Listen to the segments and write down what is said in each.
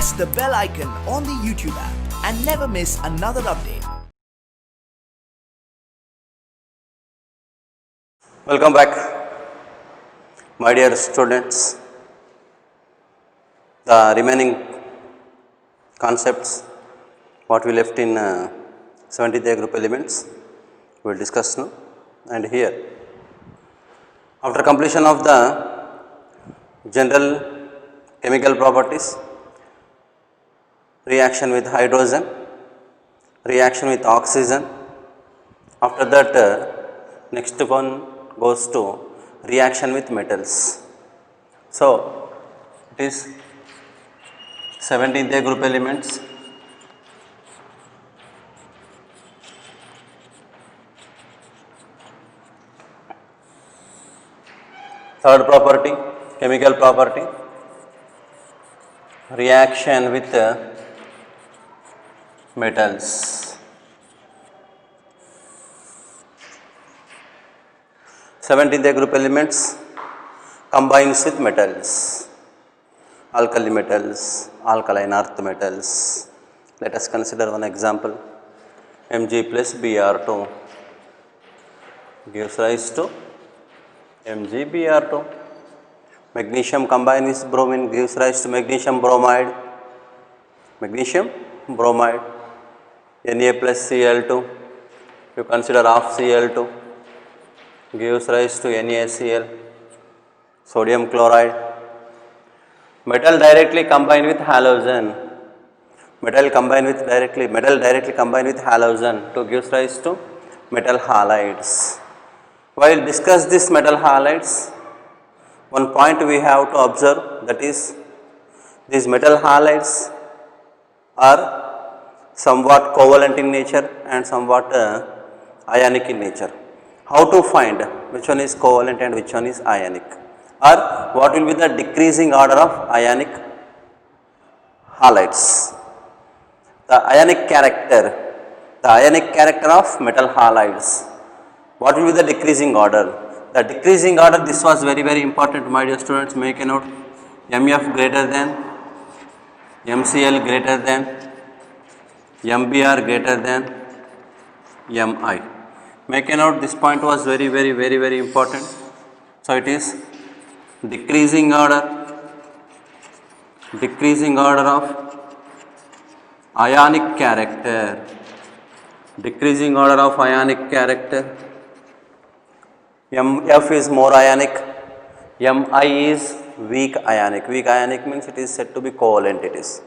press the bell icon on the YouTube app and never miss another update. Welcome back, my dear students. The remaining concepts what we left in 70th group elements we will discuss now. And here, after completion of the general chemical properties, reaction with hydrogen, reaction with oxygen, after that next one goes to reaction with metals. So, it is 17th group elements. Third property, chemical property, reaction with metals. 17th group elements combines with metals, alkali metals, alkaline earth metals. Let us consider one example. Mg plus Br2 gives rise to MgBr2. Magnesium combined with bromine gives rise to magnesium bromide. Magnesium bromide. Na plus Cl2. You consider half Cl2 gives rise to NaCl. Sodium chloride. Metal directly combined with halogen. Metal directly combined with halogen to gives rise to metal halides. While discuss this metal halides, one point we have to observe, that is, these metal halides are somewhat covalent in nature and somewhat ionic in nature. How to find which one is covalent and which one is ionic, or what will be the decreasing order of ionic halides? The ionic character of metal halides. What will be the decreasing order? The decreasing order, this was very important, my dear students, make a note. Mf greater than, Mcl greater than, Mbr greater than, Mi. Make a note, this point was very important. So it is decreasing order of ionic character. Decreasing order of ionic character. Mf is more ionic, Mi is weak ionic. Weak ionic means it is said to be covalent. It is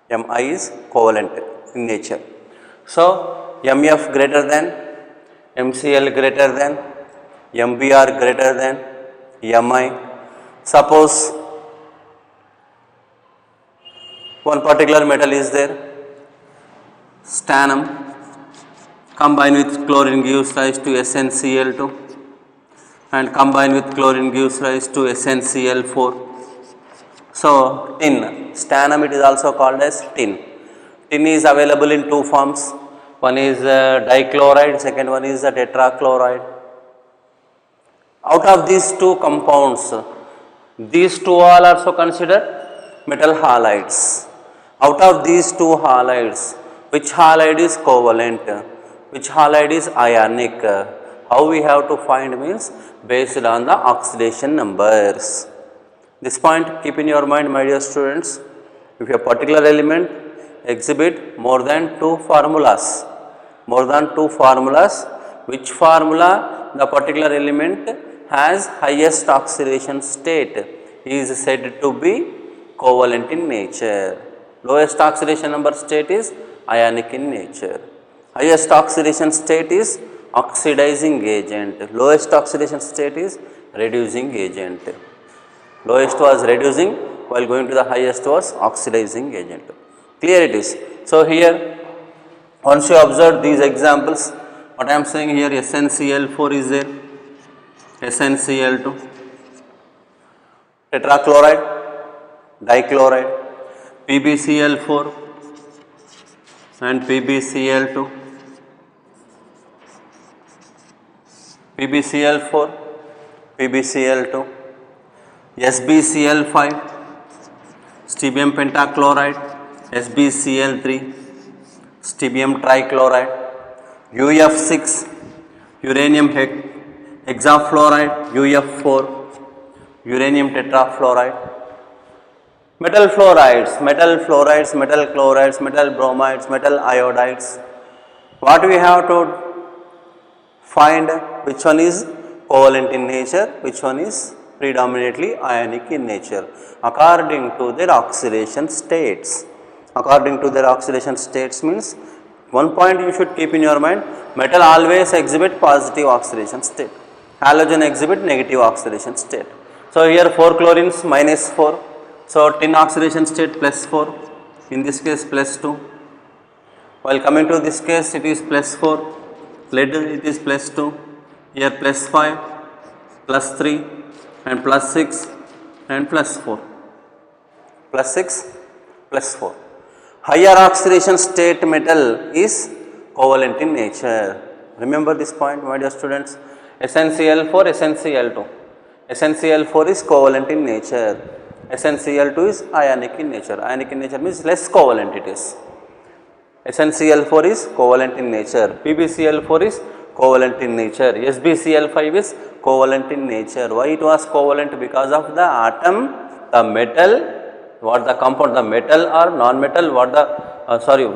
Mi is covalent in nature. So Mf greater than, Mcl greater than, Mbr greater than, Mi. Suppose one particular metal is there, stannum combined with chlorine gives rise to SnCl2, and combined with chlorine gives rise to SnCl4. So tin, stannum, it is also called as tin. Tin is available in two forms. One is dichloride, second one is the tetrachloride. Out of these two compounds, these two all also considered metal halides. Out of these two halides, which halide is covalent, which halide is ionic? How we have to find means based on the oxidation numbers. This point keep in your mind, my dear students. If a particular element exhibit more than two formulas, which formula the particular element has highest oxidation state is said to be covalent in nature. Lowest oxidation number state is ionic in nature. Highest oxidation state is oxidizing agent. Lowest oxidation state is reducing agent. Lowest was reducing, while going to the highest was oxidizing agent. Clear it is. So here, once you observe these examples, what I am saying here, SnCl4 is there, SnCl2, tetrachloride, dichloride, PbCl4 and PbCl2, PbCl4, PbCl2, SbCl5, Strontium pentachloride, SbCl3, strontium trichloride, UF6, uranium hexafluoride, UF4, uranium tetrafluoride. Metal fluorides, metal fluorides, metal chlorides, metal bromides, metal iodides. What we have to find, which one is covalent in nature, which one is predominantly ionic in nature according to their oxidation states. According to their oxidation states means one point you should keep in your mind, metal always exhibit positive oxidation state, halogen exhibit negative oxidation state. So here 4 chlorines minus 4, so tin oxidation state plus 4, in this case plus 2, while coming to this case it is plus 4, lead it is plus 2, here plus 5, plus 3 and plus 6 and plus 4, plus 6 plus 4. Higher oxidation state metal is covalent in nature. Remember this point, my dear students. SnCl4, SnCl2. SnCl4 is covalent in nature. SnCl2 is ionic in nature. Ionic in nature means less covalent it is. SnCl4 is covalent in nature. PbCl4 is covalent in nature. SbCl5 is covalent in nature. Why it was covalent? Because of the atom, the metal, what the compound, the metal or non-metal, what the,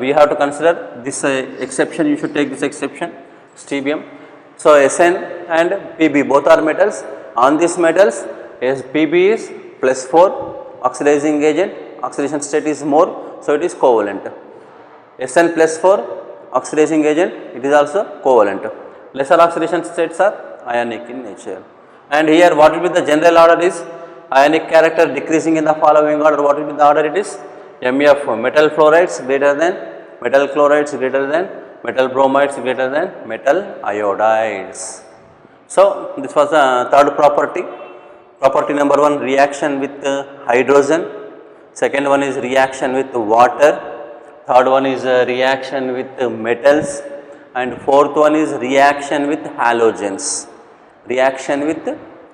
we have to consider this exception, you should take this exception, strontium. So Sn and Pb both are metals. On these metals, Pb is plus 4 oxidizing agent, oxidation state is more, so it is covalent. Sn plus 4 oxidizing agent, it is also covalent. Lesser oxidation states are ionic in nature. And here what will be the general order is ionic character decreasing in the following order. What will be the order? It is MEF, metal fluorides greater than metal chlorides greater than metal bromides greater than metal iodides. So this was the third property. Property number 1, reaction with hydrogen. Second one is reaction with water. Third one is reaction with metals. And fourth one is reaction with halogens. Reaction with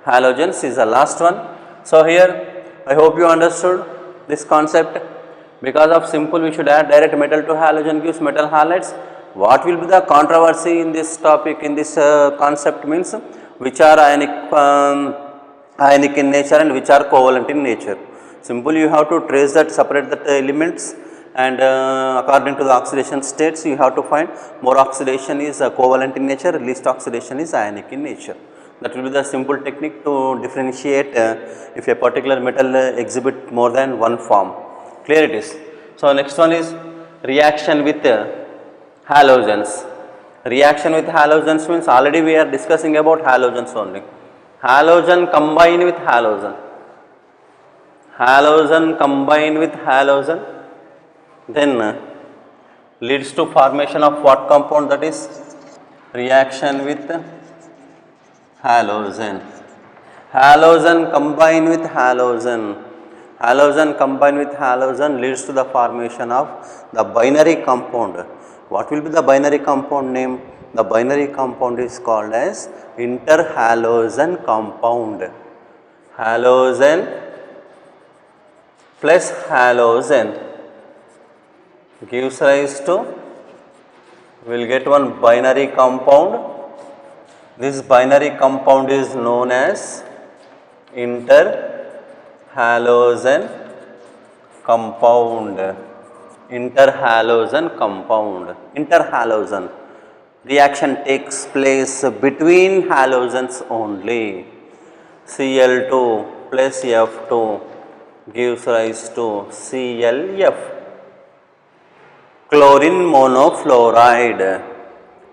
halogens is the last one. So here I hope you understood this concept. Because of simple we should add direct metal to halogen gives metal halides. What will be the controversy in this topic, in this concept means which are ionic in nature and which are covalent in nature. Simple, you have to trace that, separate that elements, and according to the oxidation states you have to find more oxidation is covalent in nature, least oxidation is ionic in nature. That will be the simple technique to differentiate if a particular metal exhibit more than one form. Clear it is. So next one is reaction with halogens. Reaction with halogens means already we are discussing about halogens only. Halogen combine with halogen. Halogen combine with halogen, then leads to formation of what compound? That is reaction with halogen. Halogen combine with halogen. Halogen combine with halogen leads to the formation of the binary compound. What will be the binary compound name? The binary compound is called as interhalogen compound. Halogen plus halogen gives rise to, we will get one binary compound. This binary compound is known as interhalogen compound. Interhalogen compound. Interhalogen. Reaction takes place between halogens only. Cl2 plus F2 gives rise to ClF. Chlorine monofluoride.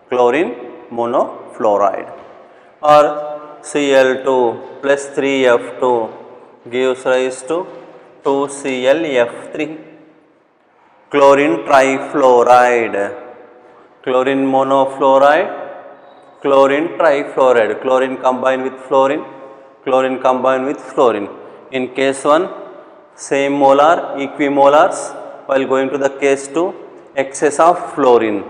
Chlorine monofluoride. Or Cl2 plus 3F2 gives rise to 2ClF3. Chlorine trifluoride. Chlorine monofluoride, chlorine trifluoride, chlorine combined with fluorine, chlorine combined with fluorine. In case 1, same molar, equimolars, while going to the case 2, excess of fluorine.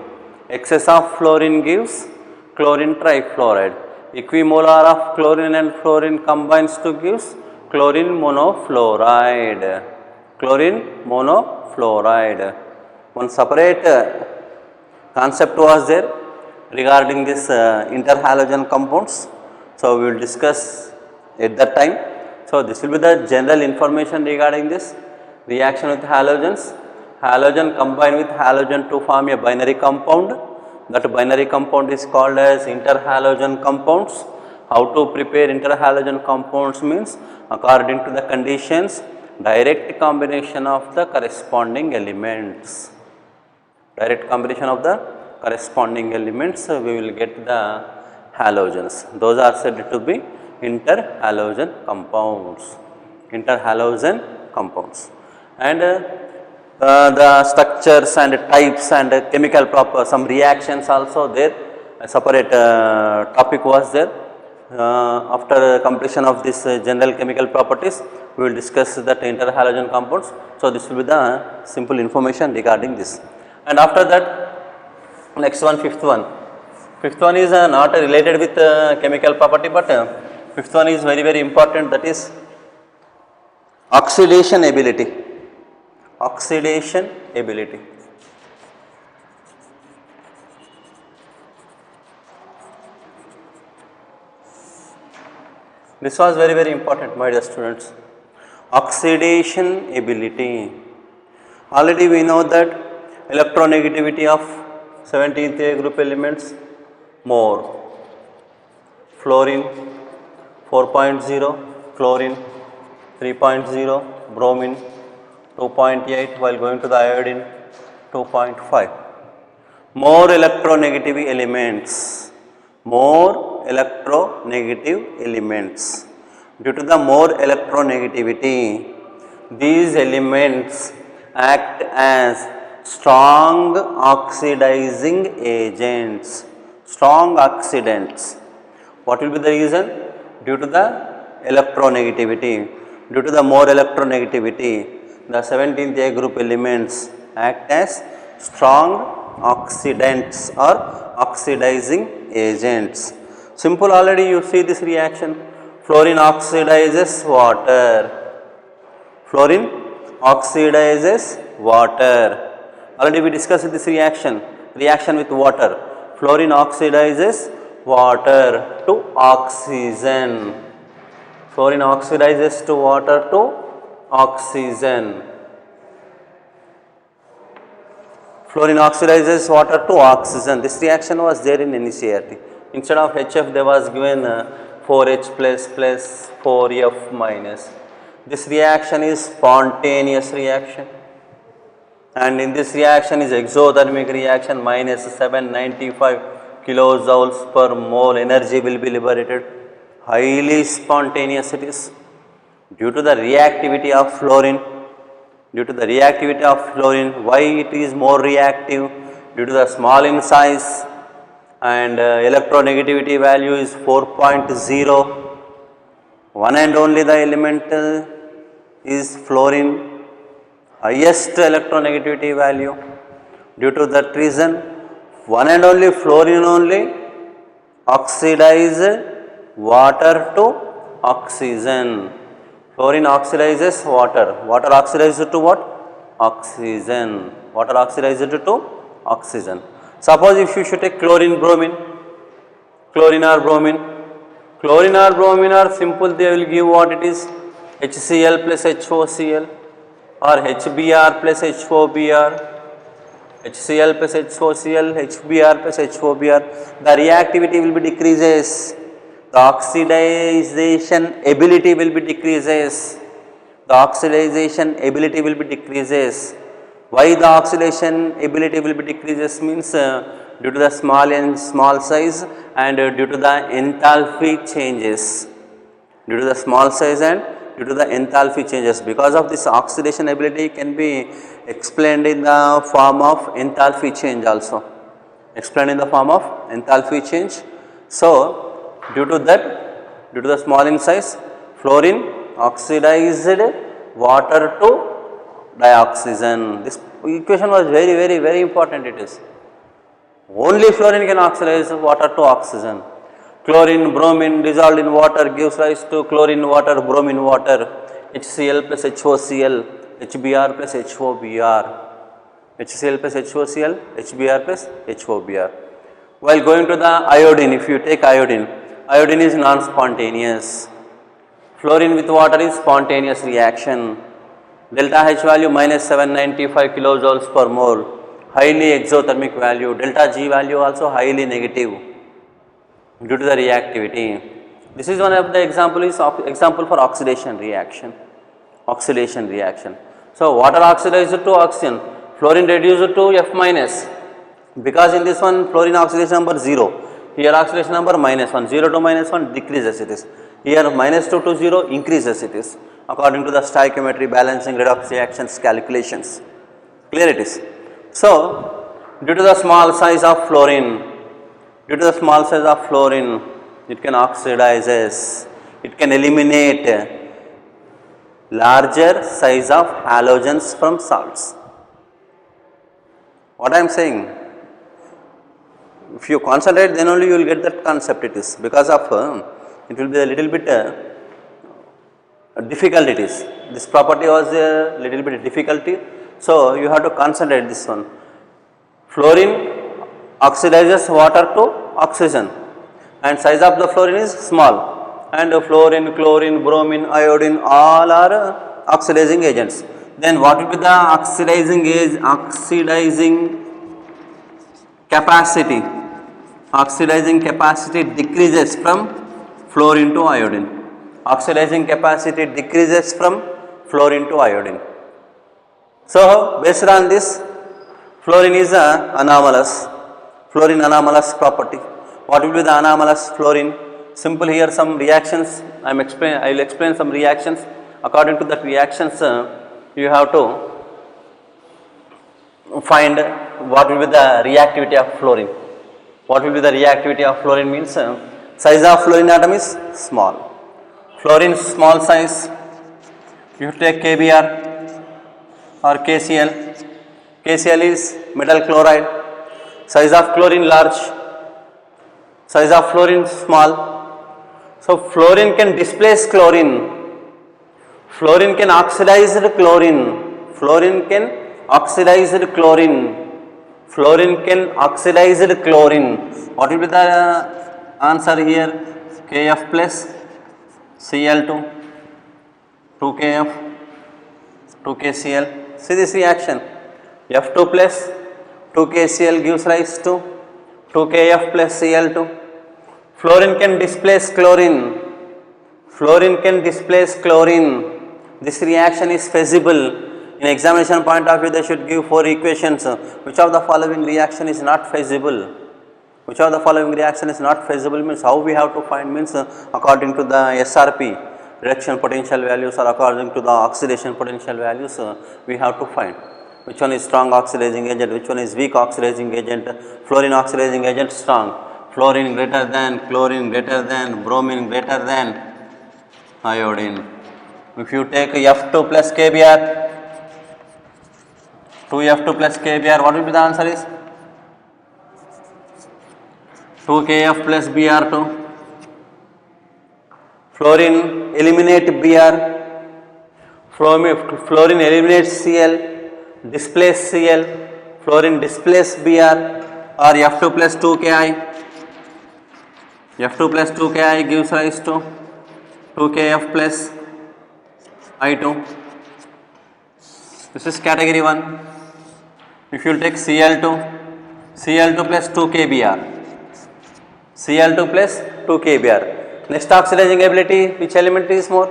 Excess of fluorine gives chlorine trifluoride. Equimolar of chlorine and fluorine combines to gives chlorine monofluoride. chlorine monofluoride. One separate concept was there regarding this interhalogen compounds. So, we will discuss at that time. So, this will be the general information regarding this reaction with halogens. Halogen combine with halogen to form a binary compound. That binary compound is called as interhalogen compounds. How to prepare interhalogen compounds means according to the conditions, direct combination of the corresponding elements. Direct combination of the corresponding elements, we will get the halogens. Those are said to be interhalogen compounds. Interhalogen compounds. And the structures and types and chemical some reactions also there. A separate topic was there. After completion of this general chemical properties, we will discuss that interhalogen compounds. So, this will be the simple information regarding this. And after that, next one, fifth one. Fifth one is not related with chemical property, but fifth one is very, very important, that is oxidation ability. Oxidation ability. This was very, very important, my dear students. Oxidation ability. Already we know that electronegativity of 17th A group elements more. Fluorine 4.0, chlorine 3.0, bromine 2.8, while going to the iodine 2.5. More electronegative elements. More electronegative elements. Due to the more electronegativity, these elements act as strong oxidizing agents, strong oxidants. What will be the reason? Due to the electronegativity. Due to the more electronegativity, the 17th A group elements act as strong oxidants or oxidizing agents. Simple, already you see this reaction. Fluorine oxidizes water. Fluorine oxidizes water. Already we discussed this reaction. Reaction with water. Fluorine oxidizes water to oxygen. Fluorine oxidizes to water to oxygen. Fluorine oxidizes water to oxygen. This reaction was there in NCERT. Instead of HF, there was given 4H plus 4F minus. This reaction is spontaneous reaction, and in this reaction is exothermic reaction, minus 795 kilojoules per mole energy will be liberated. Highly spontaneous it is. Due to the reactivity of fluorine, why it is more reactive? Due to the small in size, and electronegativity value is 4.0. One and only the element is fluorine, highest electronegativity value. Due to that reason, one and only fluorine only oxidize water to oxygen. Fluorine oxidizes water. Water oxidizes to what? Oxygen. Water oxidizes to oxygen. Suppose if you should take chlorine, bromine, chlorine or bromine are simple, they will give what it is, HCl plus HOCl or HBr plus HOBr, HCl plus HOCl, HBr plus HOBr. The reactivity will be decreases. The oxidization ability will be decreases. The oxidization ability will be decreases. Why the oxidation ability will be decreases means due to the small size and due to the enthalpy changes. Due to the small size and due to the enthalpy changes. Because of this, oxidation ability can be explained in the form of enthalpy change also. Explained in the form of enthalpy change. So, due to the small in size, fluorine oxidized water to dioxygen. This equation was very, very, very important it is. Only fluorine can oxidize water to oxygen. Chlorine, bromine dissolved in water gives rise to chlorine water, bromine water, HCl plus HOCl HBr plus HOBr, HCl plus HOCl, HBr plus HOBr. While going to the iodine, if you take iodine, iodine is non-spontaneous. Fluorine with water is spontaneous reaction. Delta H value minus 795 kilojoules per mole, highly exothermic value. Delta G value also highly negative due to the reactivity. This is one of the example for oxidation reaction. Oxidation reaction. So water oxidized to oxygen, fluorine reduced to F minus. Because in this one fluorine oxidation number 0, here oxidation number minus 1, 0 to minus 1 decreases it is. Here minus 2 to 0 increases it is according to the stoichiometry balancing redox reactions calculations. Clear it is. So due to the small size of fluorine, it can oxidizes, it can eliminate larger size of halogens from salts. What I am saying? If you concentrate, then only you will get that concept. It is because of it will be a little bit difficult. It is this property was a little bit difficulty, so you have to concentrate this one. Fluorine oxidizes water to oxygen, and size of the fluorine is small. And fluorine, chlorine, bromine, iodine, all are oxidizing agents. Then what will be the oxidizing capacity? Oxidizing capacity decreases from fluorine to iodine. Oxidizing capacity decreases from fluorine to iodine. So based on this, fluorine is anomalous. Fluorine anomalous property. What will be the anomalous fluorine? Simple here some reactions. I will explain some reactions. According to that reactions, you have to find what will be the reactivity of fluorine. What will be the reactivity of fluorine means size of fluorine atom is small. Fluorine small size, you take KBr or KCl. KCl is metal chloride. Size of chlorine large, size of fluorine small. So fluorine can displace chlorine. Fluorine can oxidize chlorine. Fluorine can oxidize chlorine. Fluorine can oxidize chlorine. What will be the answer here? Kf plus Cl2, 2Kf, 2KCl. See this reaction. F2 plus 2KCl gives rise to 2Kf plus Cl2. Fluorine can displace chlorine. Fluorine can displace chlorine. This reaction is feasible. In examination point of view, they should give 4 equations. Which of the following reaction is not feasible? Which of the following reaction is not feasible means how we have to find means according to the SRP, reduction potential values, or according to the oxidation potential values, we have to find which one is strong oxidizing agent, which one is weak oxidizing agent. Fluorine oxidizing agent strong. Fluorine greater than, chlorine greater than, bromine greater than iodine. If you take F2 plus KBr, 2F2 plus KBr, what will be the answer is? 2KF plus Br2. Fluorine eliminate Br. Fluorine eliminates Cl, displace Cl. Fluorine displace Br, or F2 plus 2Ki. F2 plus 2Ki gives rise to 2Kf plus I2. This is category 1. If you take Cl2 plus 2Kbr. Cl2 plus 2Kbr. Next oxidizing ability, which element is more?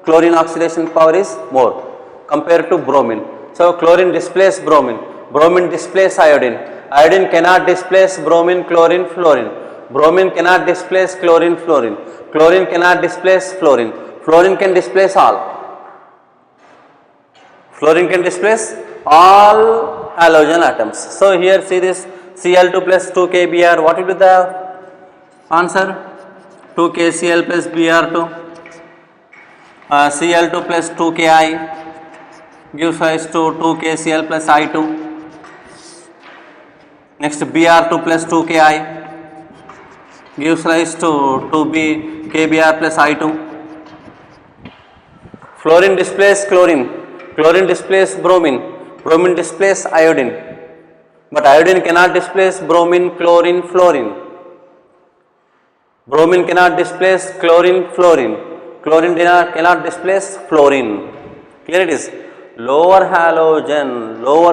Chlorine oxidation power is more compared to bromine. So chlorine displace bromine. Bromine displace iodine. Iodine cannot displace bromine, chlorine, fluorine. Bromine cannot displace chlorine, fluorine. Chlorine cannot displace fluorine. Fluorine can displace all. Fluorine can displace all halogen atoms. So here see this Cl2 plus 2Kbr. What will be the answer? 2KCl plus Br2. Cl2 plus 2Ki gives rise to 2KCl plus I2. Next Br2 plus 2Ki gives rise to 2Kbr plus I2. Fluorine displaces chlorine. Chlorine displaces bromine, bromine displaces iodine, but iodine cannot displace bromine, chlorine, fluorine. Bromine cannot displace chlorine, fluorine. Chlorine cannot displace fluorine. Clear it is. Lower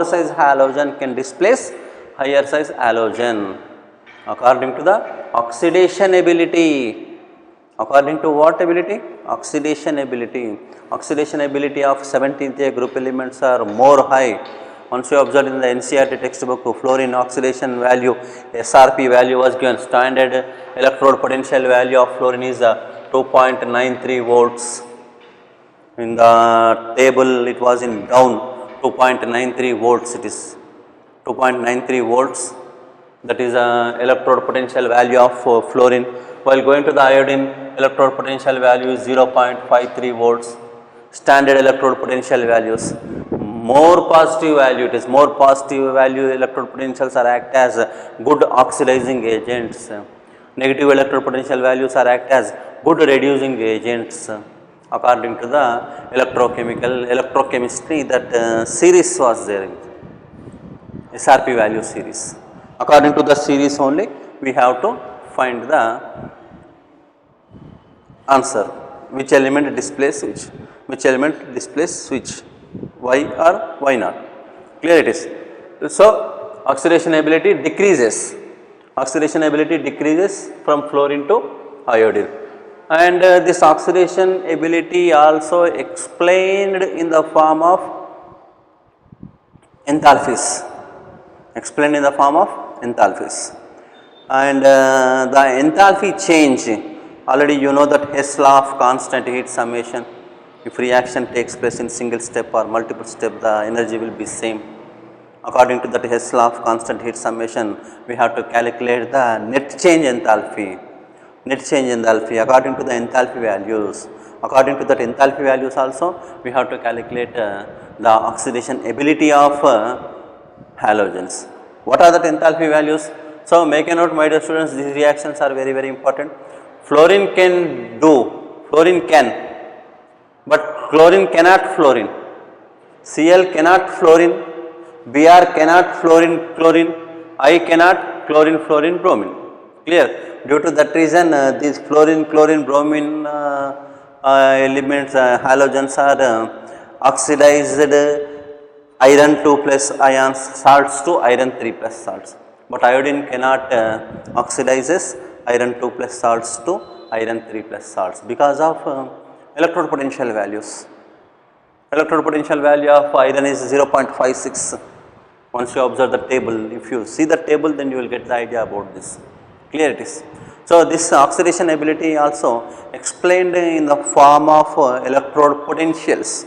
size halogen can displace higher size halogen according to the oxidation ability. According to what ability? Oxidation ability. Oxidation ability of 17th A group elements are more high. Once you observed in the NCERT textbook, fluorine oxidation value, SRP value was given. Standard electrode potential value of fluorine is 2.93 volts. In the table it was in down 2.93 volts, it is 2.93 volts, that is electrode potential value of fluorine. While going to the iodine, electrode potential value is 0.53 volts. Standard electrode potential values, more positive value, it is more positive value electrode potentials are act as good oxidizing agents. Negative electrode potential values are act as good reducing agents. According to the electrochemistry, that series was there, SRP value series. According to the series only, we have to find the answer, which element displace which element displace which, why or why not. Clear it is. So, oxidation ability decreases from fluorine to iodine. And this oxidation ability also explained in the form of enthalpies, and the enthalpy change, already you know that Hess law of constant heat summation. If reaction takes place in single step or multiple step, the energy will be same. According to that Hess law of constant heat summation, we have to calculate the net change enthalpy. According to the enthalpy values. According to that enthalpy values also, we have to calculate the oxidation ability of halogens. What are the enthalpy values? So, make a note, my dear students, these reactions are very, very important. Fluorine can, but chlorine cannot fluorine. Cl cannot fluorine, Br cannot chlorine, I cannot chlorine, bromine. Clear? Due to that reason, these fluorine, bromine elements, halogens are oxidized iron 2 plus ions salts to iron 3 plus salts. But iodine cannot oxidizes iron 2 plus salts to iron 3 plus salts because of electrode potential values. Electrode potential value of iron is 0.56. Once you observe the table, if you see the table, then you will get the idea about this. Clear it is. So, this oxidation ability also explained in the form of electrode potentials.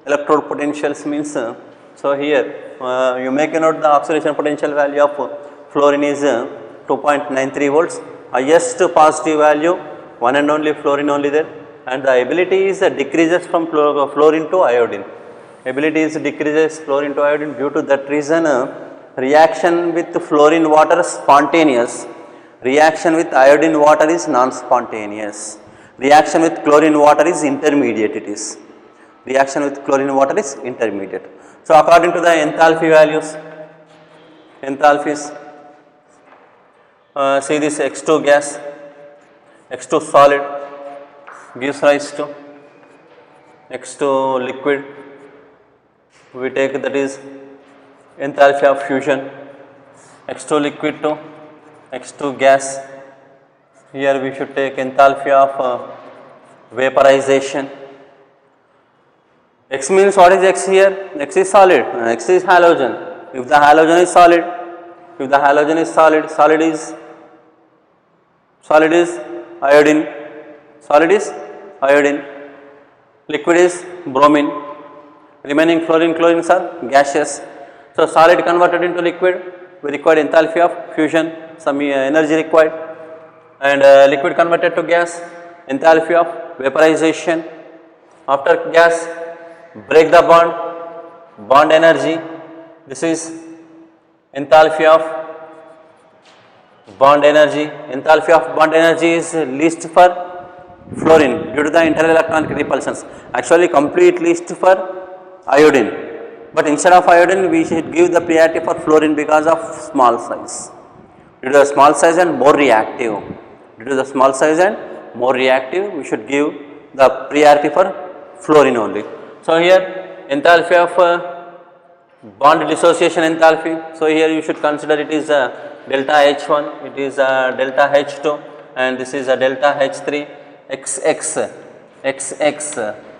Electrode potentials means, so here you make a note, the oxidation potential value of fluorine is 2.93 volts, highest positive value, one and only fluorine only there, and the ability is decreases from fluorine to iodine. Ability is decreases fluorine to iodine. Due to that reason, reaction with fluorine water spontaneous. Reaction with iodine water is non-spontaneous. Reaction with chlorine water is intermediate, it is. Reaction with chlorine water is intermediate. So, according to the enthalpy values, enthalpies, see this X2 gas, X2 solid gives rise to X2 liquid. We take that is enthalpy of fusion, X2 liquid to X2 gas. Here we should take enthalpy of vaporization. X means what is X here? X is solid, X is halogen. If the halogen is solid, solid is iodine, liquid is bromine, remaining fluorine, chlorines are gaseous. So, solid converted into liquid, we require enthalpy of fusion, some energy required, and liquid converted to gas, enthalpy of vaporization. After gas, break the bond energy, this is enthalpy of bond energy. Enthalpy of bond energy is least for fluorine due to the interelectronic repulsions. Actually, complete least for iodine. But instead of iodine, we should give the priority for fluorine because of small size. Due to the small size and more reactive. Due to the small size and more reactive, we should give the priority for fluorine only. So here enthalpy of bond dissociation enthalpy. So here you should consider it is delta H1, it is delta H2, and this is a delta H3, XX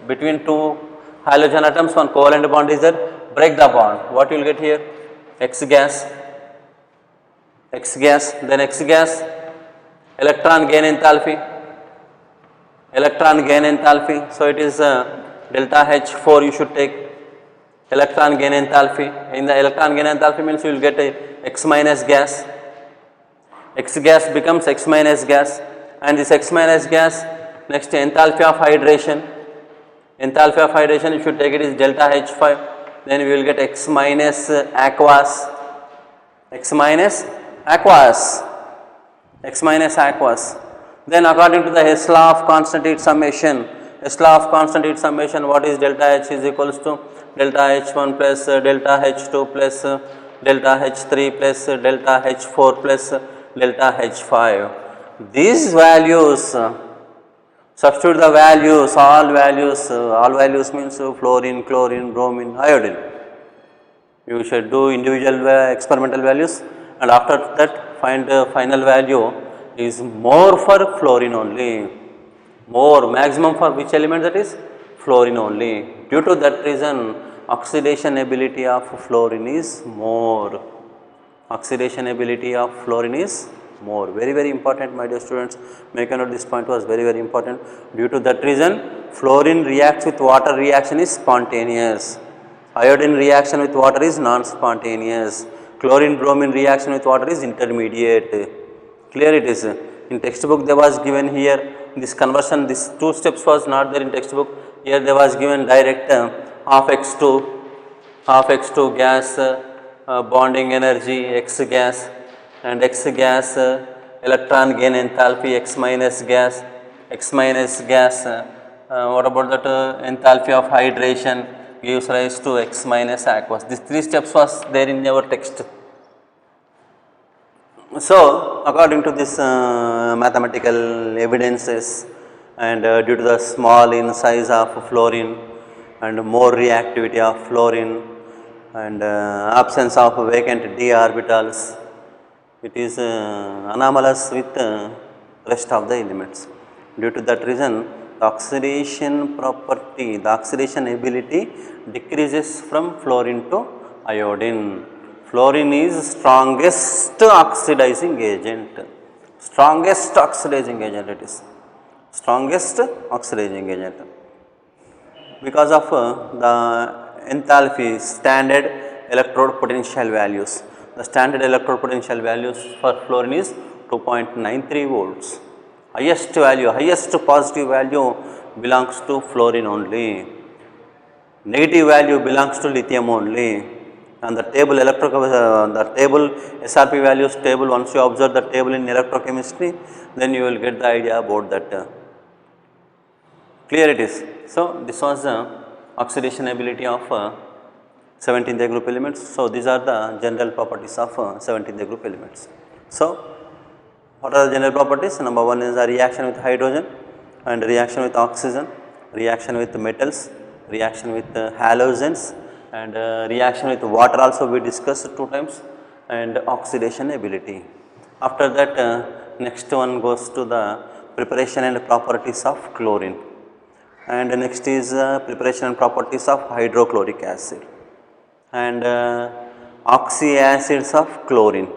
between two halogen atoms, one covalent bond is there, break the bond. What you will get here? X gas, then X gas, electron gain enthalpy, so it is delta H4 you should take, electron gain enthalpy. In the electron gain enthalpy means you will get a X minus gas, X gas becomes X minus gas, and this X minus gas, next enthalpy of hydration, you should take it is delta H5, then we will get X minus aqueous, Then according to the Hess law of constant heat summation, what is delta H is equals to delta H1 plus delta H2 plus delta H3 plus delta H4 plus delta H5. These values, substitute the values, all values means fluorine, chlorine, bromine, iodine. You should do individual experimental values, and after that find the final value is more for fluorine only, maximum for which element, that is fluorine only. Due to that reason, oxidation ability of fluorine is more. Very, very important, my dear students. Make a note, this point was very, very important. Due to that reason, fluorine reacts with water reaction is spontaneous. Iodine reaction with water is non-spontaneous. Chlorine bromine reaction with water is intermediate. Clear it is. In textbook there was given here this conversion, this two steps was not there in textbook. Here there was given direct half x2 gas bonding energy X gas, and X gas electron gain enthalpy X minus gas. What about that enthalpy of hydration gives rise to X minus aqueous. These three steps was there in our text. So, according to this mathematical evidences, and due to the small in size of fluorine and more reactivity of fluorine and absence of vacant d orbitals, it is anomalous with rest of the elements. Due to that reason, the oxidation ability decreases from fluorine to iodine. Fluorine is strongest oxidizing agent. It is strongest oxidizing agent. Because of the enthalpy standard electrode potential values. The standard electrode potential values for fluorine is 2.93 volts. Highest positive value belongs to fluorine only. Negative value belongs to lithium only. And the table SRP values table, once you observe the table in electrochemistry, then you will get the idea about that. Clear it is. So, this was the oxidation ability of 17th group elements. So, these are the general properties of 17th group elements. So, what are the general properties? Number one is a reaction with hydrogen and reaction with oxygen, reaction with metals, reaction with halogens, and reaction with water also we discussed 2 times, and oxidation ability. After that next one goes to the preparation and properties of chlorine, and next is preparation and properties of hydrochloric acid, and oxy acids of chlorine,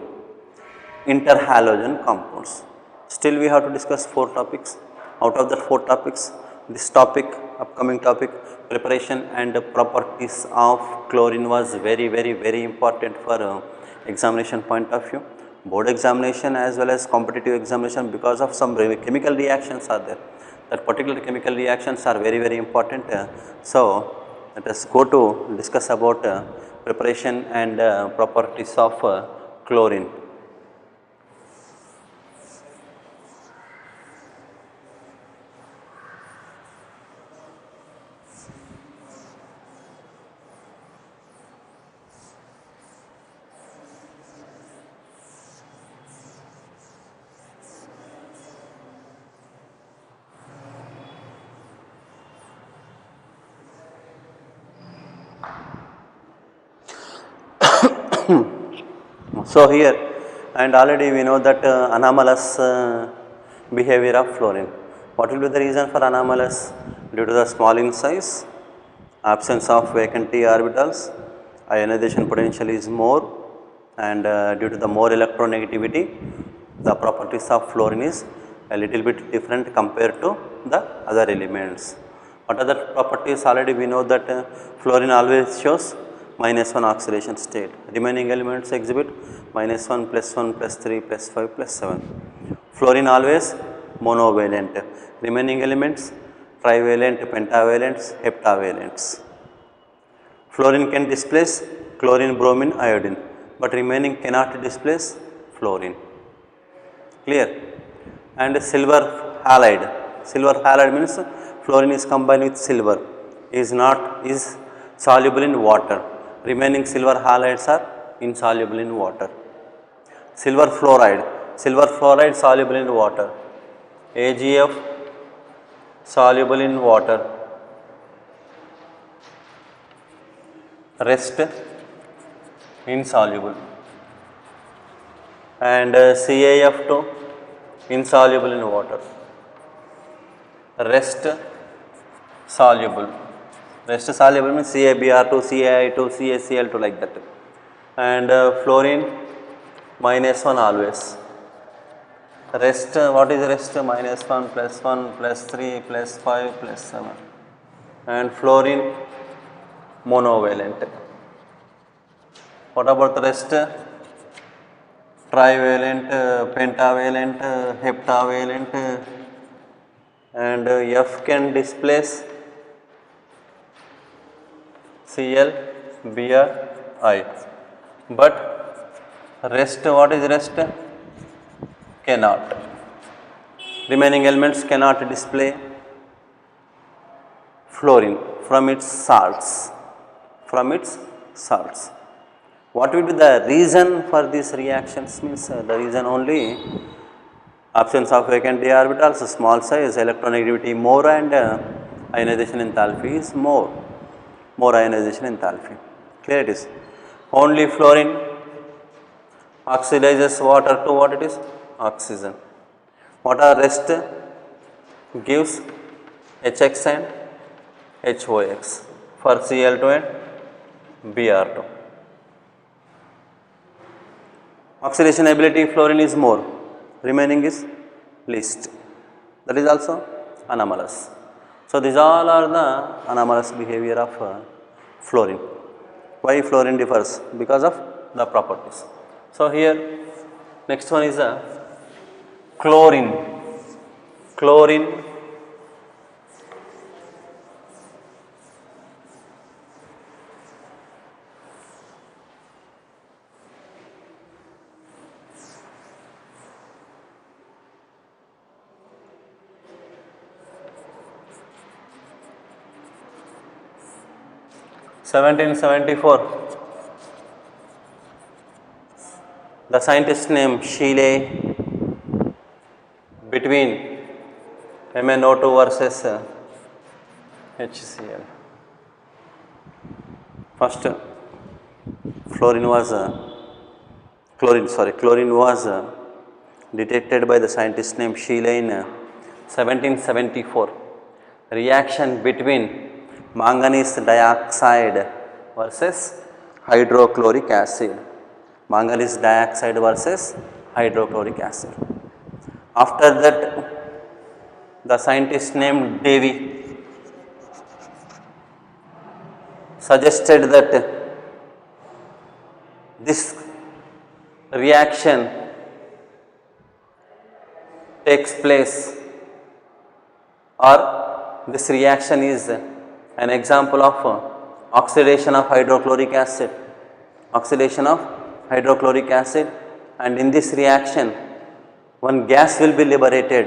interhalogen compounds. Still we have to discuss 4 topics. Out of the 4 topics, this topic, upcoming topic, preparation and properties of chlorine was very important for examination point of view, board examination as well as competitive examination, because of some chemical reactions are there. That particular chemical reactions are very important. So, let us go to discuss about preparation and properties of chlorine. So here, and already we know that anomalous behavior of fluorine. What will be the reason for anomalous? Due to the small in size, absence of vacant d orbitals, ionization potential is more, and due to the more electronegativity, the properties of fluorine is a little bit different compared to the other elements. What are the properties? Already we know that fluorine always shows -1 oxidation state. Remaining elements exhibit -1, +1, +3, +5, +7. Fluorine always monovalent. Remaining elements trivalent, pentavalents, heptavalents. Fluorine can displace chlorine, bromine, iodine, but remaining cannot displace fluorine. Clear? And silver halide. Silver halide means fluorine is combined with silver, is soluble in water. Remaining silver halides are insoluble in water. Silver fluoride soluble in water. AgF soluble in water. Rest insoluble. And CaF2 insoluble in water. Rest soluble. Rest soluble means CaBr2, CaI2, CaCl2 like that. And fluorine -1 always. Rest, what is rest? -1, +1, +3, +5, +7. And fluorine monovalent. What about the rest? Trivalent, pentavalent, heptavalent, and F can displace Cl, Br, I. But rest, what is rest? Cannot. Remaining elements cannot display fluorine from its salts. What will be the reason for these reactions? Means the reason only absence of vacant d orbitals, small size, electronegativity more, and ionization enthalpy is more ionization enthalpy. Clear it is. Only fluorine oxidizes water to what it is? Oxygen. What are rest? Gives HX and HOX for Cl2 and Br2. Oxidation ability fluorine is more, remaining is least. That is also anomalous. So these all are the anomalous behavior of fluorine. Why fluorine differs? Because of the properties. So here next one is chlorine. Chlorine (1774). The scientist named Scheele between MnO2 versus HCl. First, chlorine was detected by the scientist named Scheele in 1774. Reaction between manganese dioxide versus hydrochloric acid. Manganese dioxide versus hydrochloric acid. After that, the scientist named Davy suggested that this reaction takes place, or this reaction is an example of oxidation of hydrochloric acid. And in this reaction one gas will be liberated.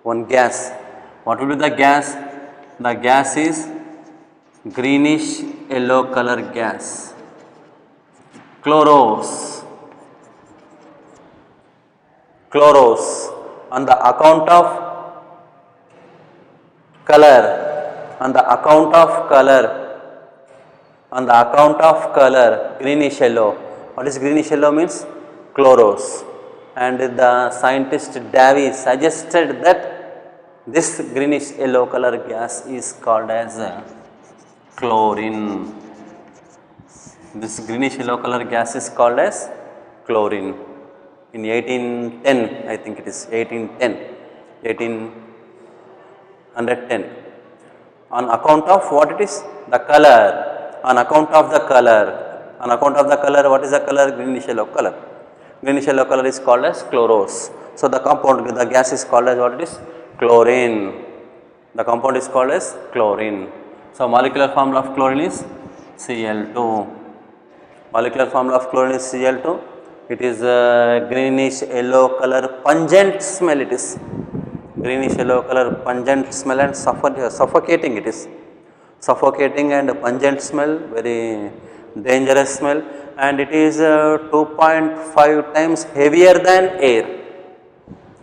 What will be the gas? The gas is greenish yellow color gas, chloros. On the account of color, greenish yellow, What is greenish yellow means? Chloros. And the scientist Davy suggested that this greenish yellow color gas is called as chlorine. This greenish yellow color gas is called as chlorine. In 1810, I think it is 1810, on account of what it is? The color. On account of the color. On account of the color, what is the color? Greenish yellow color. Greenish yellow color is called as chloros. So the compound, the gas is called as what it is? Chlorine. The compound is called as chlorine. So molecular formula of chlorine is Cl2. Molecular formula of chlorine is Cl2. It is a greenish yellow color, pungent smell it is. Greenish yellow color, pungent smell and suffocating it is. Suffocating and pungent smell, very dangerous smell, and it is 2.5 times heavier than air.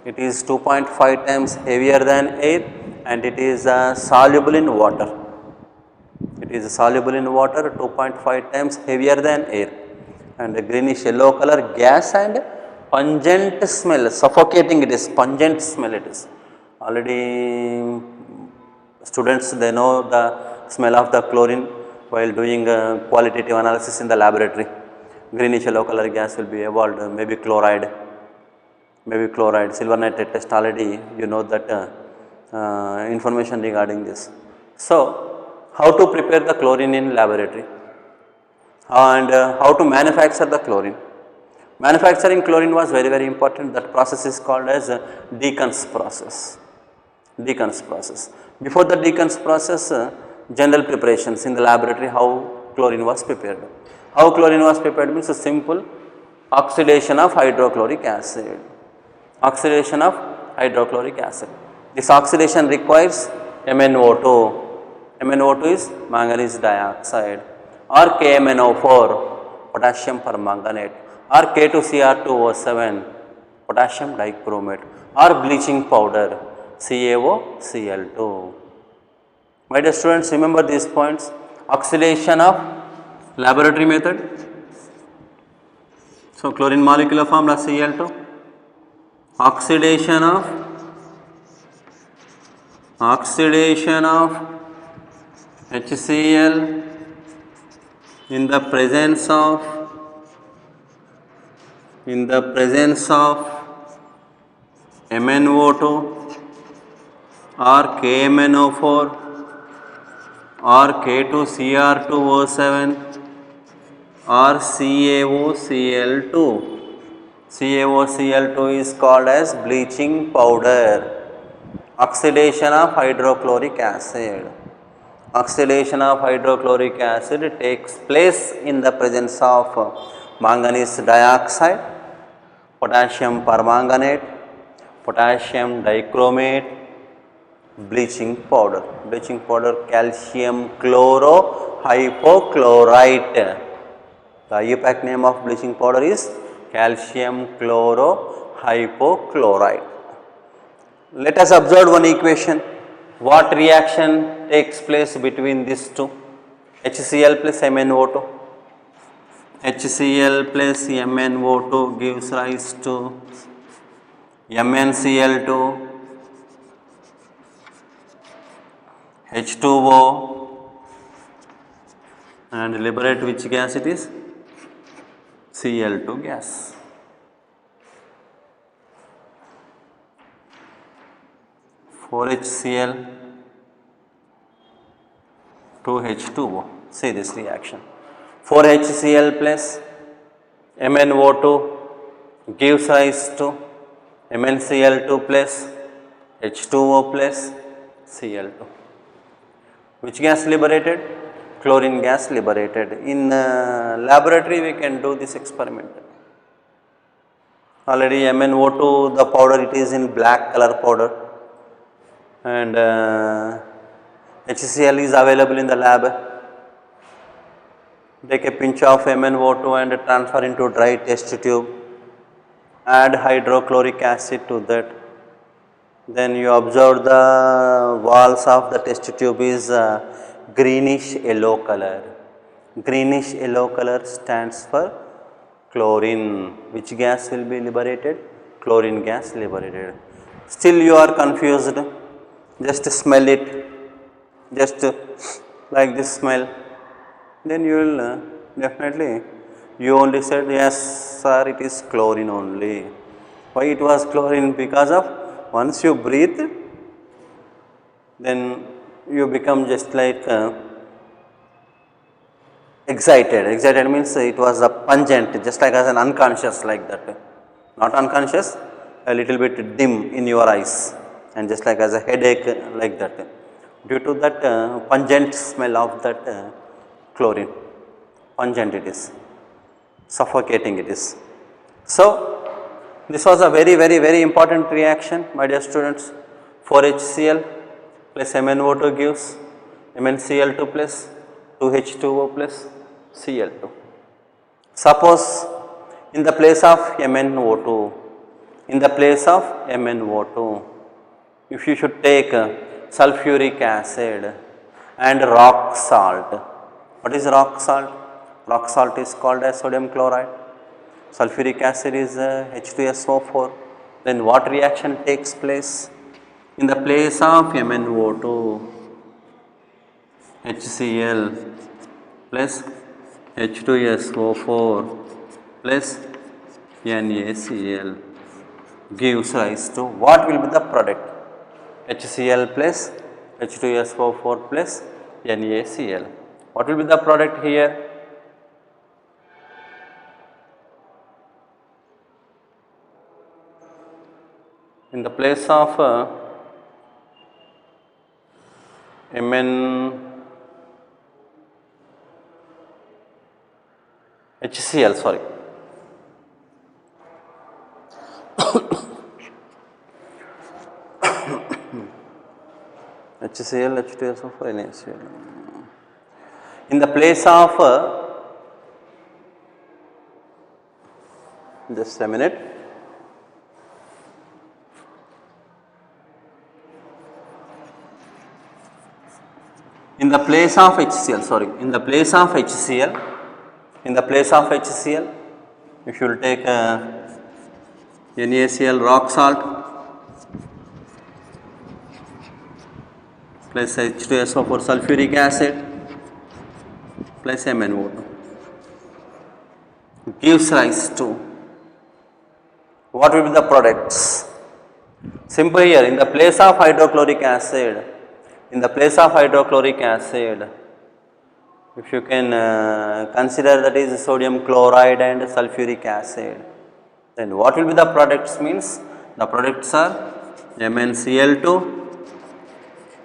It is 2.5 times heavier than air, and it is soluble in water. It is soluble in water, 2.5 times heavier than air, and a greenish yellow color gas and pungent smell, suffocating it is, pungent smell it is. Already students, they know the smell of the chlorine while doing qualitative analysis in the laboratory. Greenish yellow color gas will be evolved, maybe chloride, silver nitrate test, already you know that information regarding this. So how to prepare the chlorine in laboratory and how to manufacture the chlorine. Manufacturing chlorine was very important. That process is called as Deacon's process. Deacon's process. Before the Deacon's process, general preparations in the laboratory, how chlorine was prepared. How chlorine was prepared means a simple oxidation of hydrochloric acid. Oxidation of hydrochloric acid. This oxidation requires MnO2. MnO2 is manganese dioxide, or KMnO4, potassium permanganate, or K2Cr2O7, potassium dichromate, or bleaching powder, CaOCl2. My dear students, remember these points. Oxidation of laboratory method. So chlorine molecular formula Cl2. Oxidation of HCl in the presence of MnO2 or KMnO4 or K2Cr2O7 or CaOCl2. CaOCl2 is called as bleaching powder. Oxidation of hydrochloric acid. Oxidation of hydrochloric acid takes place in the presence of manganese dioxide, potassium permanganate, potassium dichromate, bleaching powder. Bleaching powder, calcium chlorohypochlorite. The IUPAC name of bleaching powder is calcium chlorohypochlorite. Let us observe one equation. What reaction takes place between these two? HCl plus MnO2. HCl plus MnO2 gives rise to MnCl2, H2O, and liberate which gas it is? Cl2 gas. HCl 2H2O. See this reaction. 4HCl plus MnO2 gives rise to MnCl2 plus H2O plus Cl2. Which gas liberated? Chlorine gas liberated. In laboratory we can do this experiment. Already MnO2, the powder, it is in black color powder, and HCl is available in the lab. Take a pinch of MnO2 and transfer into dry test tube. Add hydrochloric acid to that. Then you observe the walls of the test tube is greenish yellow color. Greenish yellow color stands for chlorine. Which gas will be liberated? Chlorine gas liberated. Still you are confused, just smell it, just like this smell, then you will definitely, you only said yes sir, it is chlorine only. Why it was chlorine? Because of once you breathe, then you become just like excited. Excited means it was a pungent, just like as an unconscious like that. Not unconscious, a little bit dim in your eyes and just like as a headache like that. Due to that pungent smell of that chlorine. Pungent it is, suffocating it is. So, this was a very important reaction, my dear students. 4HCl plus MnO2 gives MnCl2 plus 2H2O plus Cl2. Suppose in the place of MnO2, if you should take sulfuric acid and rock salt. What is rock salt? Rock salt is called as sodium chloride. Sulfuric acid is H2SO4. Then what reaction takes place? In the place of MnO2, HCl plus H2SO4 plus NaCl gives rise to what will be the product? HCl plus H2SO4 plus NaCl. What will be the product here? In the place of HCl, sorry. HCl, H2SO4, NaCl. In the place of, just a minute. In the place of HCl, sorry, in the place of HCl, if you will take NaCl rock salt plus H2SO4 sulfuric acid plus MnO2 gives rise to what will be the products? Simple here, in the place of hydrochloric acid, if you can consider that is sodium chloride and sulfuric acid, then what will be the products? Means the products are MnCl2,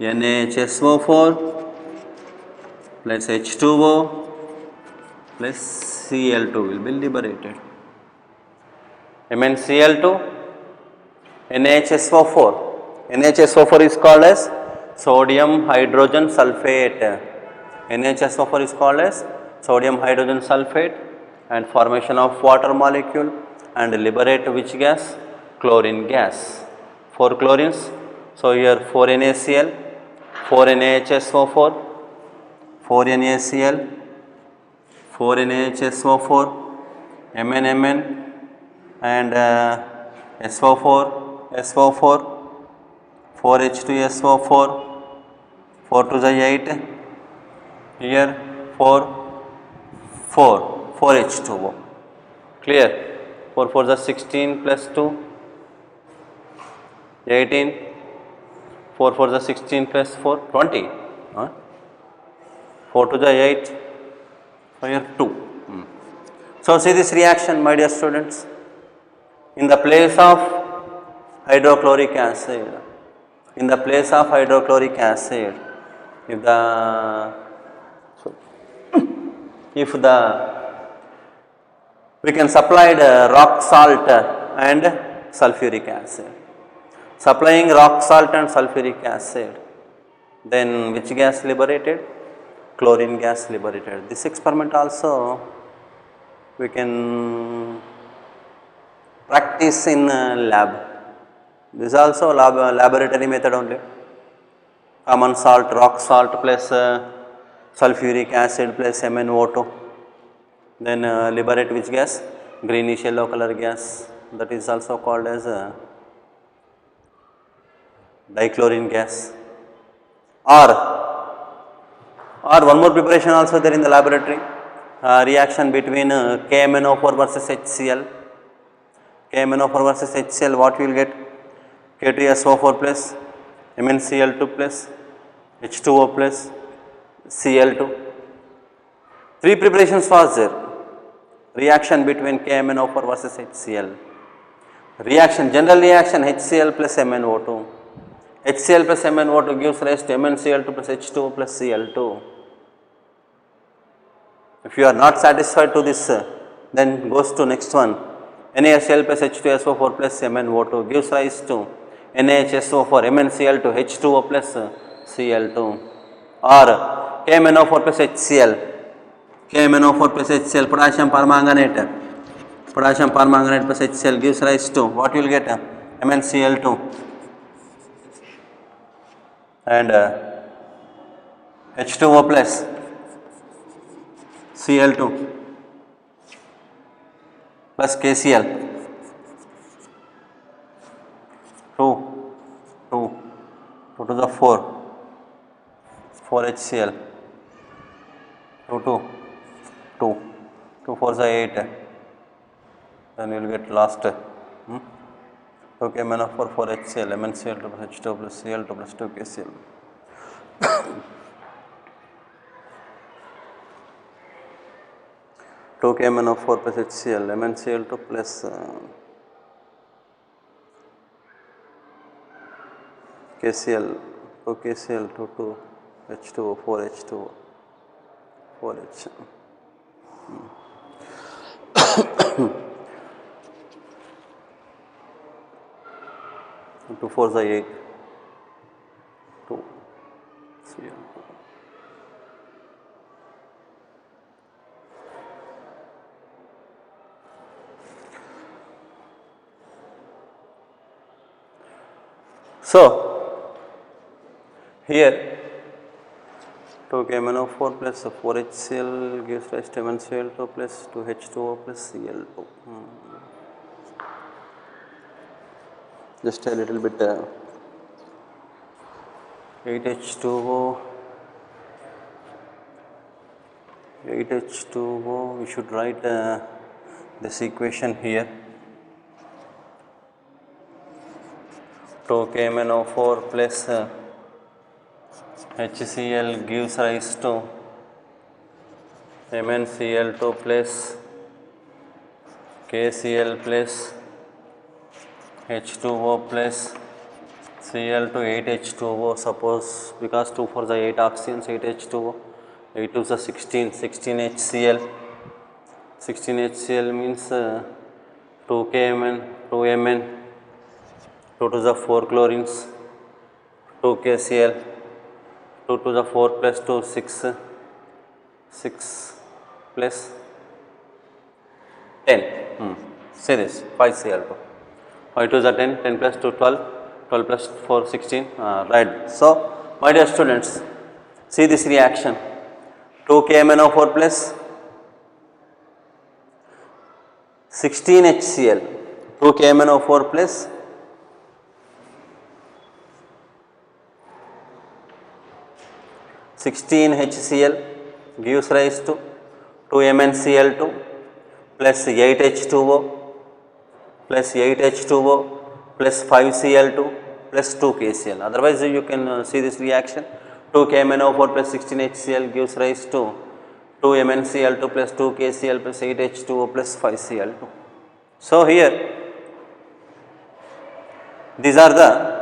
NaHSO4 plus H2O plus Cl2 will be liberated. MnCl2, NaHSO4. NaHSO4 is called as sodium hydrogen sulfate. NaHSO4 is called as sodium hydrogen sulfate and formation of water molecule and liberate which gas? Chlorine gas. 4 chlorines. So, here 4 NaCl, 4 NaHSO4, 4 NaCl, 4 NaHSO4, Mn and SO4, 4H2SO4, 4 to the 8, here 4H2O. Clear? 4 for the 16 plus 2, 18, 4 for the 16 plus 4, 20, 4 to the 8, so here 2. So, see this reaction, my dear students. In the place of hydrochloric acid, we can supply the rock salt and sulfuric acid. Supplying rock salt and sulfuric acid, then which gas liberated? Chlorine gas liberated. This experiment also we can practice in lab. This is also laboratory method only. Common salt, rock salt plus sulfuric acid plus MnO2. Then liberate which gas? greenish yellow color gas, that is also called as dichlorine gas. Or one more preparation also there in the laboratory, reaction between KMnO4 versus HCl. KMnO4 versus HCl, what we will get? K2SO4 plus MnCl2 plus H2O plus Cl2. Three preparations was there. Reaction between KMnO4 versus HCl. Reaction, general reaction HCl plus MnO2. HCl plus MnO2 gives rise to MnCl2 plus H2O plus Cl2. If you are not satisfied to this, then goes to next one. NaCl plus H2SO4 plus MnO2 gives rise to NaHSO4 MnCl2 H2O plus Cl2. Or KMnO4 plus HCl. KMnO4 plus HCl, potassium permanganate. Potassium permanganate plus HCl gives rise to what you will get? MnCl2 and H2O plus Cl2 plus KCl. 2 to the 4 HCl. 2 4 is 8. Then you will get last. Okay, KMnO4 4 HCl, MnCl2 plus H2O plus Cl2 plus 2 KCl. Two KMnO4 plus HCl, MnCl2 plus KCl, 2 KCl, 2 H2O, 4 H2O, 4 H. 2 4 is 8. 2 Cl. So here 2 KMnO4 plus 4 HCl gives rise to MnCl2 plus 2 H2O plus Cl2. Just a little bit 8 H2O, we should write this equation here. 2 KMnO4 plus HCl gives rise to MnCl2 plus KCl plus H2O plus Cl2 8H2O. Suppose because 2 4 is 8 oxygens, 8H2O, 8 2 is 16 HCl. 16 HCl means 2 KMn, 2 Mn, 2 to the 4 chlorines, 2 KCl, 2 to the 4 plus 2 6 plus 10. Say this 5 Cl2. 5 2 is 10, 10 plus 2 12, 12 plus 4 16. Right. So my dear students, see this reaction. 2 KMnO4 plus 16 HCl, 2 KMnO4 plus 16 HCl gives rise to 2 MnCl2 plus 8 H2O plus 8 H2O plus 5 Cl2 plus 2 KCl. Otherwise you can see this reaction. 2 KMnO4 plus 16 HCl gives rise to 2 MnCl2 plus 2 KCl plus 8 H2O plus 5 Cl2. So here these are the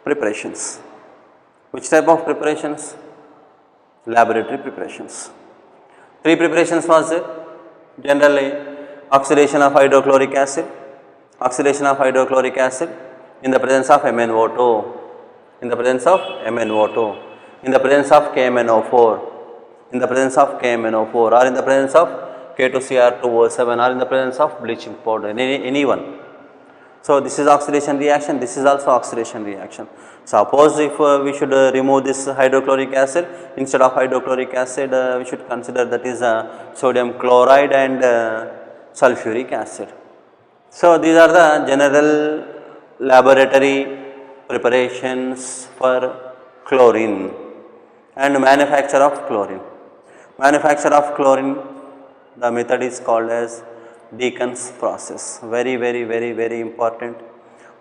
preparations. Which type of preparations? Laboratory preparations. 3 preparations was there. Generally oxidation of hydrochloric acid, oxidation of hydrochloric acid in the presence of MnO2, in the presence of MnO2, in the presence of KMnO4, in the presence of KMnO4, or in the presence of K2Cr2O7, or in the presence of bleaching powder, any one. So this is oxidation reaction, this is also oxidation reaction. Suppose if we should remove this hydrochloric acid, instead of hydrochloric acid we should consider that is sodium chloride and sulfuric acid. So these are the general laboratory preparations for chlorine and manufacture of chlorine. Manufacture of chlorine, the method is called as Deacon's process. Very important.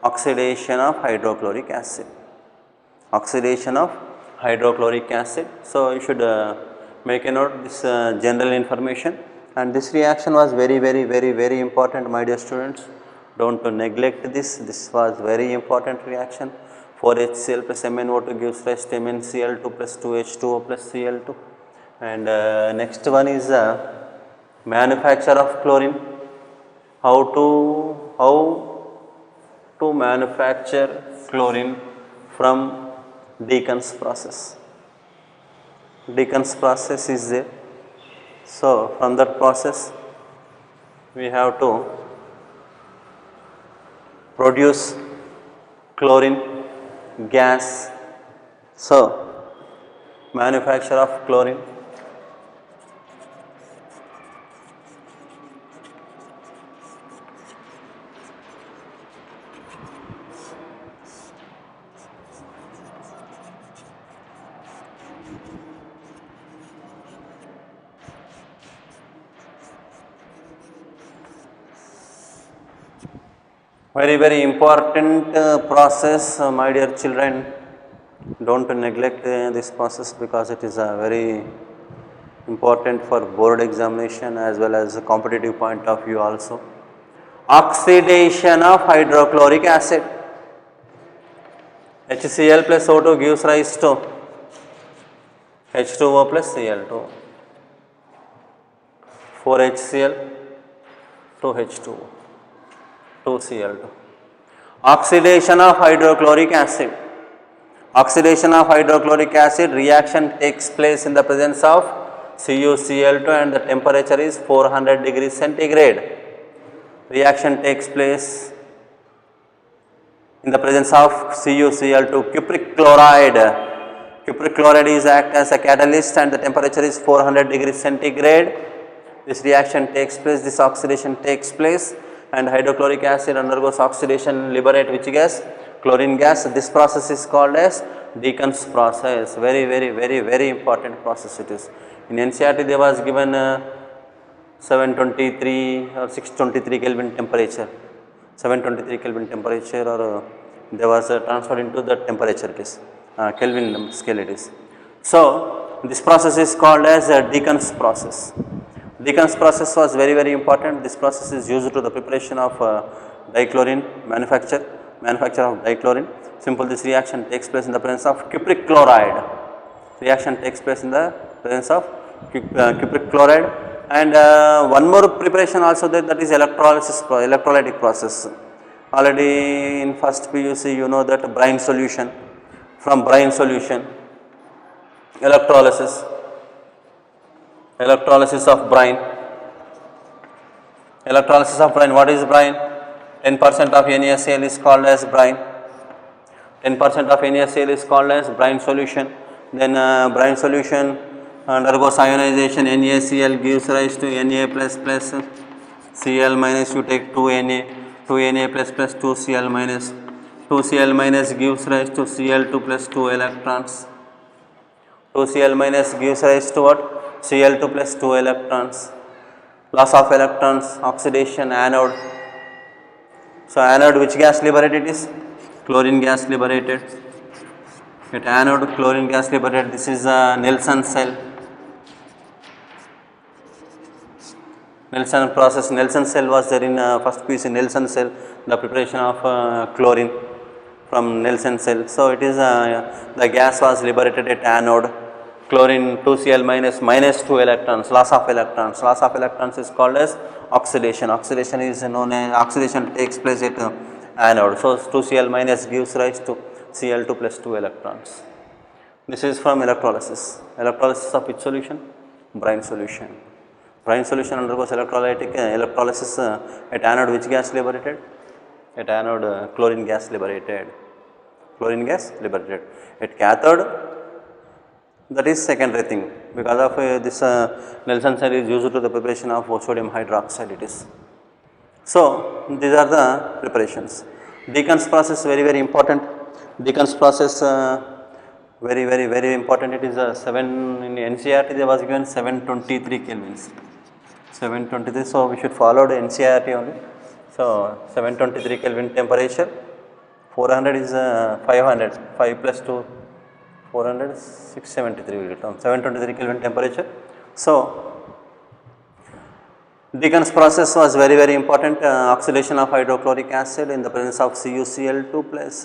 Oxidation of hydrochloric acid. Oxidation of hydrochloric acid. So you should make a note this general information, and this reaction was very important, my dear students. Don't neglect this. This was very important reaction. 4HCl plus MnO2 gives rise to MnCl2 plus 2H2O plus Cl2. And next one is manufacture of chlorine. How to manufacture chlorine from Deacon's process. Deacon's process is there. So from that process we have to produce chlorine gas. So manufacture of chlorine. Very important process, my dear children. Don't neglect this process because it is very important for board examination as well as a competitive point of view also. Oxidation of hydrochloric acid. HCl plus O2 gives rise to H2O plus Cl2. 4HCl, 2H2O, 2Cl2. Oxidation of hydrochloric acid. Oxidation of hydrochloric acid reaction takes place in the presence of CuCl2 and the temperature is 400 degrees centigrade. Reaction takes place in the presence of CuCl2. Cupric chloride. Cupric chloride is act as a catalyst and the temperature is 400 degrees centigrade. This reaction takes place, this oxidation takes place, and hydrochloric acid undergoes oxidation, liberate which gas? Chlorine gas. This process is called as Deacon's process. Very important process it is. In NCERT there was given 723 or 623 Kelvin temperature, 723 Kelvin temperature, or there was transferred into the temperature case, Kelvin scale it is. So this process is called as Deacon's process. Deacon's process was very important. This process is used to the preparation of dichlorine manufacture of dichlorine. Simple, this reaction takes place in the presence of cupric chloride. Reaction takes place in the presence of cupric chloride. And one more preparation also there, that is electrolysis, electrolytic process. Already in first PUC you know that brine solution, from brine solution, electrolysis of brine. Electrolysis of brine, what is brine? 10% of NaCl is called as brine. 10% of NaCl is called as brine solution. Then brine solution undergoes ionization. NaCl gives rise to Na plus Cl minus. You take 2Na, 2Na plus 2Cl minus. 2Cl minus gives rise to Cl2 plus 2 electrons. 2Cl minus gives rise to what? Cl2 plus 2 electrons. Loss of electrons, oxidation, anode. So anode, which gas liberated is? Chlorine gas liberated. At anode, chlorine gas liberated. This is a Nelson cell. Nelson process. Nelson cell was there in first piece in Nelson cell, the preparation of chlorine from Nelson cell. So it is the gas was liberated at anode. Chlorine 2Cl minus 2 electrons, loss of electrons. Loss of electrons is called as oxidation. Oxidation is known as, oxidation takes place at anode. So 2Cl minus gives rise to Cl2 plus 2 electrons. This is from electrolysis. Electrolysis of which solution? Brine solution. Brine solution undergoes electrolysis at anode, which gas liberated? At anode, chlorine gas liberated. Chlorine gas liberated. At cathode, that is secondary thing, because of this Nelson cell is used to the preparation of sodium hydroxide it is. So, these are the preparations. Decans process very important. Decans process very important. It is 7 in NCERT they was given 723 kelvins. 723, so we should follow the NCERT only. So, 723 Kelvin temperature, 400 is 500, 5 plus 2, 400, 673 will come, 723 Kelvin temperature. So, Decans process was very important. Oxidation of hydrochloric acid in the presence of CuCl2 plus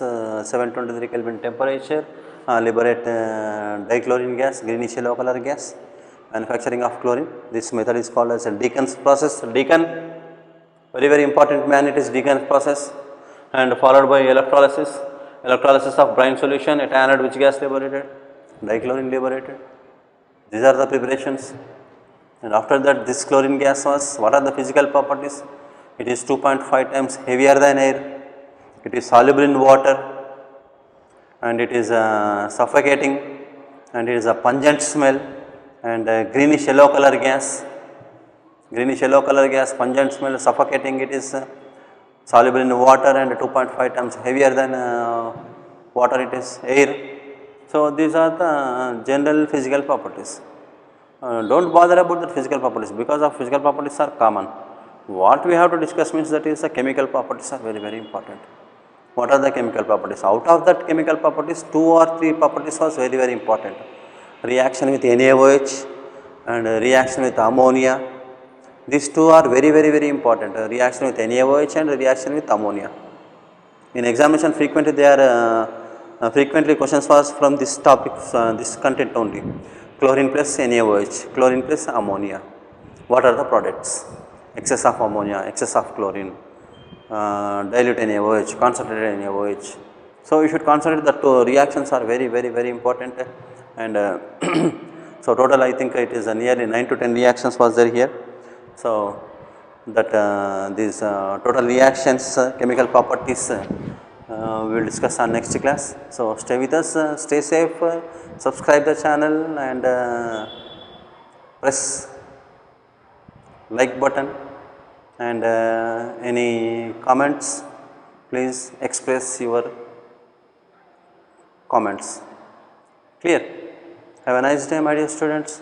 723 Kelvin temperature liberate dichlorine gas, greenish yellow color gas. Manufacturing of chlorine. This method is called as a Decans process. Decan, very important man, it is Decans process, and followed by electrolysis. Electrolysis of brine solution at anode, which gas liberated? Dichlorine liberated. These are the preparations. And after that, this chlorine gas was, what are the physical properties? It is 2.5 times heavier than air. It is soluble in water, and it is suffocating, and it is a pungent smell, and greenish yellow color gas, pungent smell, suffocating. It is soluble in water and 2.5 times heavier than water, it is air. So, these are the general physical properties. Don't bother about the physical properties, because of physical properties are common. What we have to discuss means that is the chemical properties are very important. What are the chemical properties? Out of that chemical properties, 2 or 3 properties was very important. Reaction with NaOH and reaction with ammonia. These two are very important. Reaction with NaOH and reaction with ammonia. In examination, frequently they are frequently questions was from this topic, this content only. Chlorine plus NaOH, chlorine plus ammonia. What are the products? Excess of ammonia, excess of chlorine, dilute NaOH, concentrated NaOH. So, you should consider that two reactions are very important, and so total I think it is nearly 9 to 10 reactions was there here. So, that these total reactions, chemical properties we will discuss on next class. So, stay with us, stay safe, subscribe the channel, and press like button, and any comments, please express your comments. Clear? Have a nice day, my dear students.